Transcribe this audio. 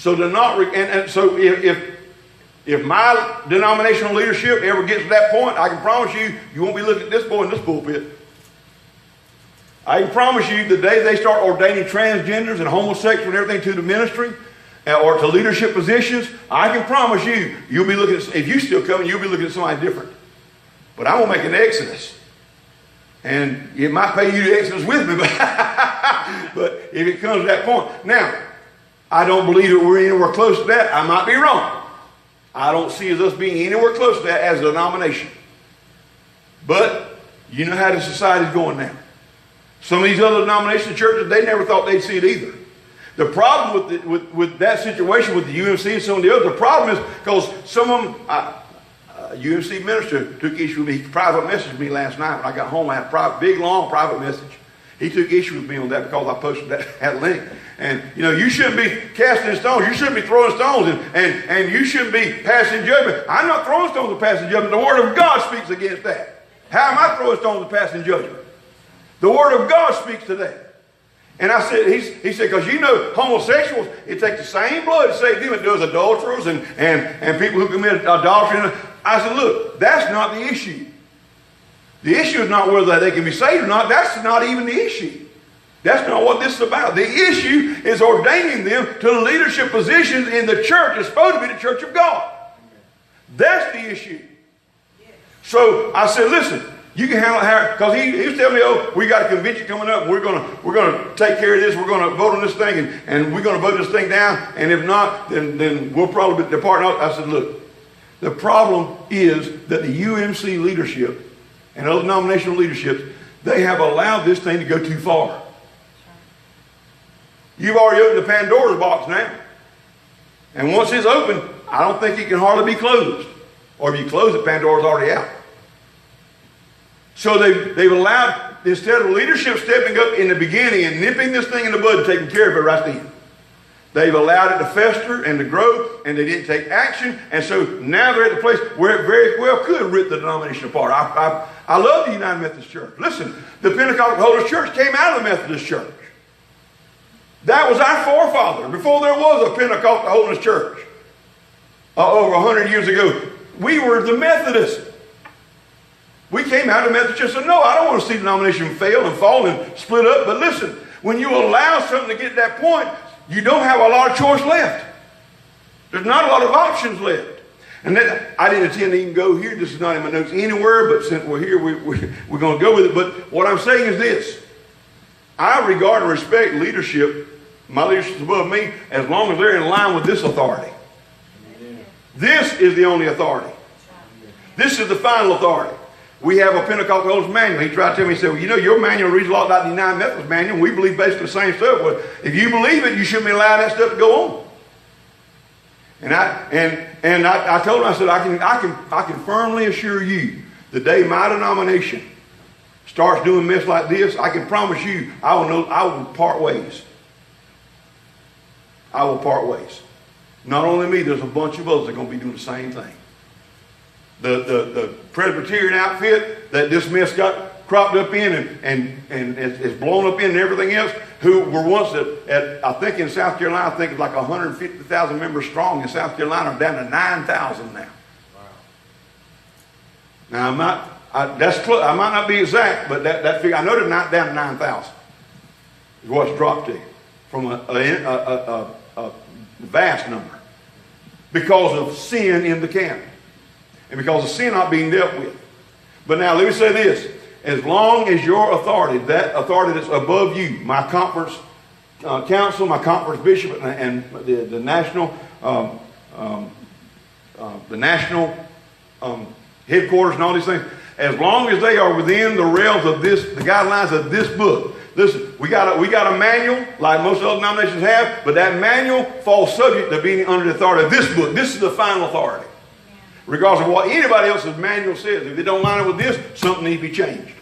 So to not, and so if my denominational leadership ever gets to that point, I can promise you, you won't be looking at this boy in this pulpit. I can promise you, the day they start ordaining transgenders and homosexuals and everything to the ministry or to leadership positions, I can promise you, you'll be looking at, if you still coming, you'll be looking at somebody different. But I won't make an exodus. And it might pay you to exodus with me, but if it comes to that point. Now, I don't believe that we're anywhere close to that. I might be wrong. I don't see us being anywhere close to that as a denomination. But you know how the society's going now. Some of these other denomination churches, they never thought they'd see it either. The problem with that situation with the UMC and some of the others, the problem is because some of them, a UMC minister took issue with me. He private messaged me last night when I got home. I had a big, long private message. He took issue with me on that because I posted that link. And, you know, you shouldn't be casting stones. You shouldn't be throwing stones. And you shouldn't be passing judgment. I'm not throwing stones and passing judgment. The Word of God speaks against that. How am I throwing stones and passing judgment? The Word of God speaks to that. And I said, he said, because you know, homosexuals, it takes the same blood to save them. It does adulterers and people who commit adultery. I said, look, that's not the issue. The issue is not whether they can be saved or not. That's not even the issue. That's not what this is about. The issue is ordaining them to leadership positions in the church. It's supposed to be the church of God. That's the issue. So I said, listen, you can handle it, because he was telling me, oh, we got a convention coming up. We're gonna take care of this. We're gonna vote on this thing, and we're gonna vote this thing down. And if not, then we'll probably depart. I said, look, the problem is that the UMC leadership and other denominational leaderships, they have allowed this thing to go too far. You've already opened the Pandora's box now. And once it's open, I don't think it can hardly be closed. Or if you close it, Pandora's already out. So they've allowed, instead of leadership stepping up in the beginning and nipping this thing in the bud and taking care of it right then, they've allowed it to fester and to grow, and they didn't take action. And so now they're at the place where it very well could rip the denomination apart. I love the United Methodist Church. Listen, the Pentecostal Holiness Church came out of the Methodist Church. That was our forefather. Before there was a Pentecostal Holiness Church, over 100 years ago, we were the Methodists. We came out of the Methodist Church and said, no, I don't want to see the denomination fail and fall and split up. But listen, when you allow something to get to that point, you don't have a lot of choice left. There's not a lot of options left. And then, I didn't intend to even go here. This is not in my notes anywhere, but since we're here, we're going to go with it. But what I'm saying is this. I regard and respect leadership, my leadership above me, as long as they're in line with this authority. Amen. This is the only authority. This is the final authority. We have a Pentecostal Holiness manual. He tried to tell me, he said, well, you know, your manual reads a lot like the United Methodist manual. We believe basically the same stuff. Well, if you believe it, you shouldn't be allowing that stuff to go on. And I told him, I said, I can firmly assure you, the day my denomination starts doing mess like this, I can promise you, I will part ways. I will part ways. Not only me, there's a bunch of others that are going to be doing the same thing. The Presbyterian outfit that this mess got cropped up in and is blown up in and everything else, who were once at I think in South Carolina, I think it's like 150,000 members strong in South Carolina, are down to 9,000 now. Wow. Now I might not be exact, but that figure, I know they're not down to 9,000 is what's dropped to from a vast number because of sin in the camp. And because of sin not being dealt with. But now let me say this. As long as your authority, that authority that's above you, my conference council, my conference bishop, and the national headquarters and all these things, as long as they are within the rails of this, the guidelines of this book. Listen, we got a manual like most other denominations have, but that manual falls subject to being under the authority of this book. This is the final authority. Regardless of what anybody else's manual says. If it don't line up with this, something needs to be changed.